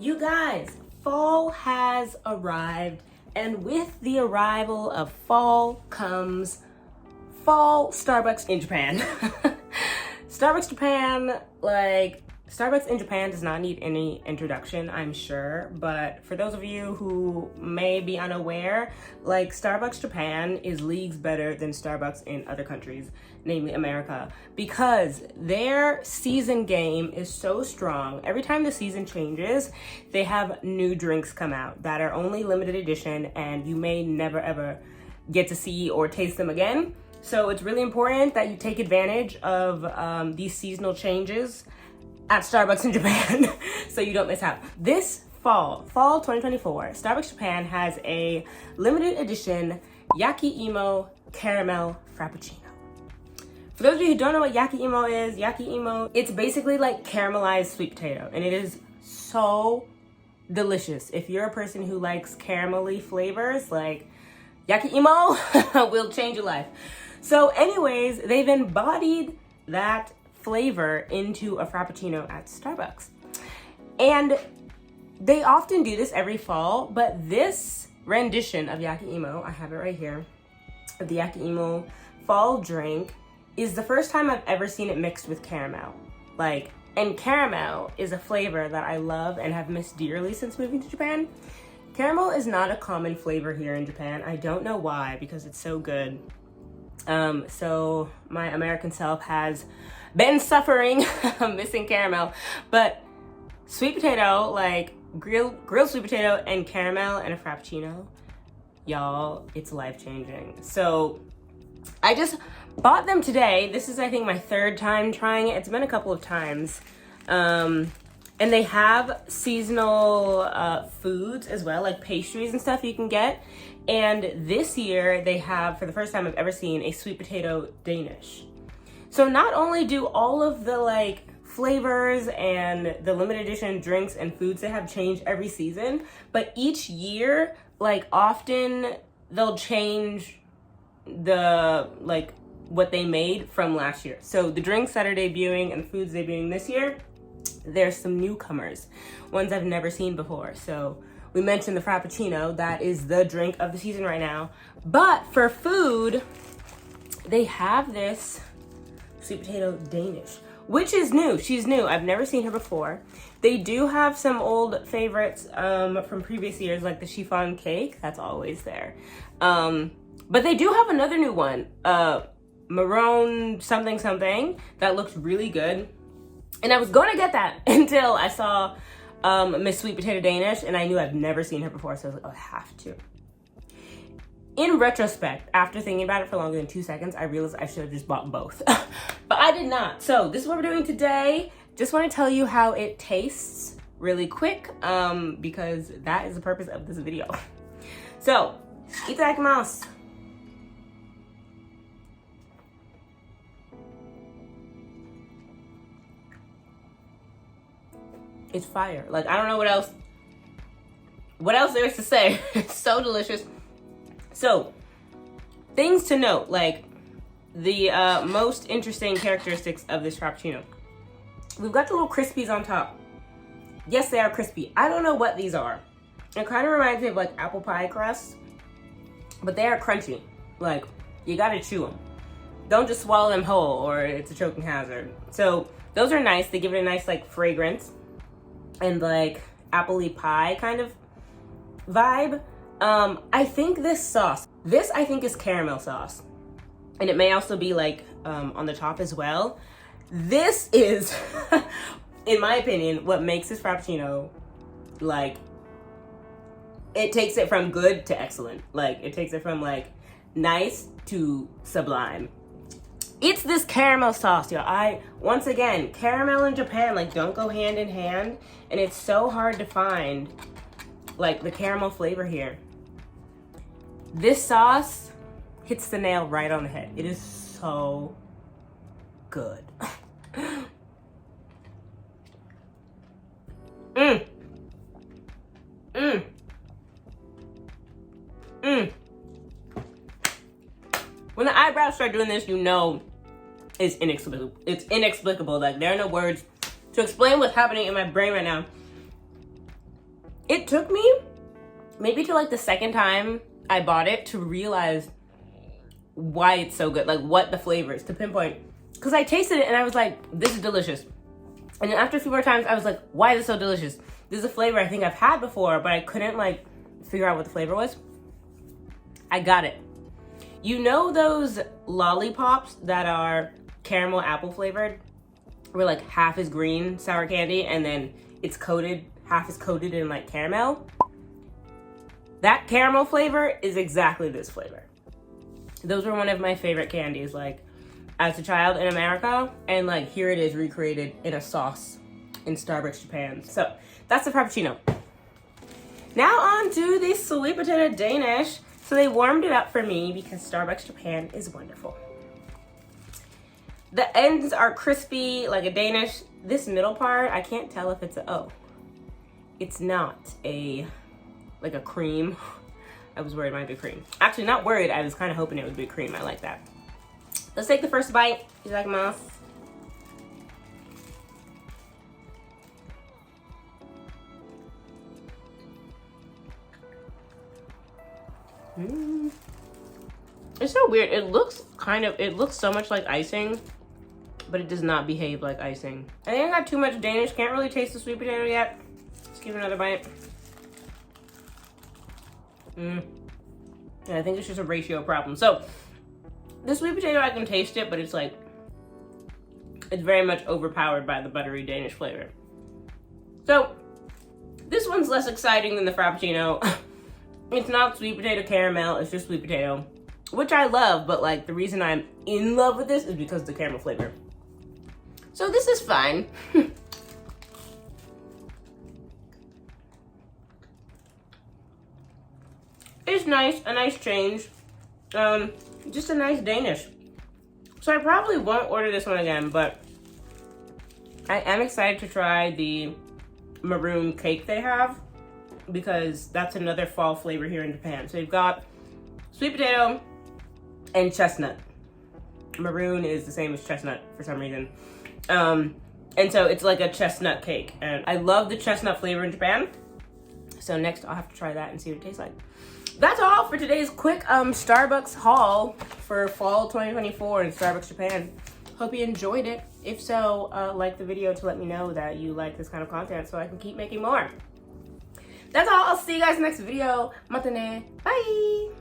You guys, fall has arrived, and with the arrival of fall comes fall Starbucks in Japan. Starbucks Japan, Starbucks in Japan does not need any introduction, I'm sure, but for those of you who may be unaware, Starbucks Japan is leagues better than Starbucks in other countries, namely America, because their season game is so strong. Every time the season changes, they have new drinks come out that are only limited edition, and you may never ever get to see or taste them again. So it's really important that you take advantage of these seasonal changes at Starbucks in Japan so you don't miss out. This fall 2024, Starbucks Japan has a limited edition Yaki Imo Caramel Frappuccino. For those of you who don't know what Yaki Imo is, Yaki Imo, it's basically like caramelized sweet potato, and it is so delicious. If you're a person who likes caramelly flavors, Yaki Imo will change your life. So anyways, they've embodied that flavor into a Frappuccino at Starbucks. And they often do this every fall, but this rendition of Yaki Imo, I have it right here, the Yaki Imo fall drink, is the first time I've ever seen it mixed with caramel. And caramel is a flavor that I love and have missed dearly since moving to Japan. Caramel is not a common flavor here in Japan. I don't know why, because it's so good. So my American self has been suffering missing caramel, but sweet potato, grilled sweet potato and caramel and a Frappuccino, y'all, it's life-changing. So I just bought them today. This is, I think, my third time trying it. It's been a couple of times. And they have seasonal foods as well, like pastries and stuff you can get. And this year they have, for the first time I've ever seen, a sweet potato Danish. So not only do all of the flavors and the limited edition drinks and foods they have changed every season, but each year, often they'll change the, what they made from last year. So the drinks that are debuting and the foods debuting this year, there's some newcomers, ones I've never seen before. So we mentioned the Frappuccino, that is the drink of the season right now. But for food, they have this sweet potato Danish, which is new. She's new. I've never seen her before. They do have some old favorites from previous years, like the chiffon cake. That's always there. But they do have another new one, Marron something something, that looks really good. And I was going to get that until I saw Miss Sweet Potato Danish, and I knew I've never seen her before, so I was like, oh, I have to. In retrospect, after thinking about it for longer than 2 seconds, I realized I should have just bought both. But I did not. So this is what we're doing today. Just want to tell you how it tastes really quick, because that is the purpose of this video. So, itadakimasu. It's fire. I don't know what else there is to say. It's so delicious. So, things to note, the most interesting characteristics of this Frappuccino. We've got the little crispies on top. Yes, they are crispy. I don't know what these are. It kind of reminds me of apple pie crust, but they are crunchy. You gotta chew them. Don't just swallow them whole or it's a choking hazard. So, those are nice. They give it a nice fragrance and appley pie kind of vibe. I think this sauce, I think is caramel sauce, and it may also be on the top as well. This is, in my opinion, what makes this Frappuccino, it takes it from good to excellent. It takes it from nice to sublime. It's this caramel sauce, y'all. Once again, caramel in Japan, don't go hand in hand. And it's so hard to find, the caramel flavor here. This sauce hits the nail right on the head. It is so good. When the eyebrows start doing this, you know it's inexplicable. It's inexplicable. There are no words to explain what's happening in my brain right now. It took me maybe to like the second time I bought it to realize why it's so good, like what the flavors, to pinpoint. Because I tasted it and I was like, this is delicious. And then after a few more times, I was like, why is it so delicious? This is a flavor I think I've had before, but I couldn't like figure out what the flavor was. I got it. You know those lollipops that are caramel apple flavored, where like half is green sour candy and then it's coated, half is coated in like caramel? That caramel flavor is exactly this flavor. Those were one of my favorite candies, like as a child in America, and like here it is recreated in a sauce in Starbucks Japan. So that's the Frappuccino. Now on to the sweet potato Danish. So they warmed it up for me because Starbucks Japan is wonderful. The ends are crispy like a Danish. This middle part, I can't tell if it's it's not like a cream. I was worried it might be cream. Actually, not worried, I was kind of hoping it would be cream. I like that. Let's take the first bite. Itadakimasu. It's so weird. It looks so much like icing, but it does not behave like icing. I think I got too much Danish. Can't really taste the sweet potato yet. Let's give it another bite. Yeah, I think it's just a ratio problem. So the sweet potato, I can taste it, but it's like, it's very much overpowered by the buttery Danish flavor. So this one's less exciting than the Frappuccino. It's not sweet potato caramel, it's just sweet potato, which I love, but like the reason I'm in love with this is because of the caramel flavor. So this is fine. It's nice, a nice change. Just a nice Danish. So I probably won't order this one again, but I am excited to try the maroon cake they have, because that's another fall flavor here in Japan. So you've got sweet potato and chestnut. Maroon is the same as chestnut for some reason. And so it's like a chestnut cake. And I love the chestnut flavor in Japan. So next I'll have to try that and see what it tastes like. That's all for today's quick Starbucks haul for fall 2024 in Starbucks Japan. Hope you enjoyed it. If so, like the video to let me know that you like this kind of content so I can keep making more. That's all. I'll see you guys next video. Mata ne. Bye!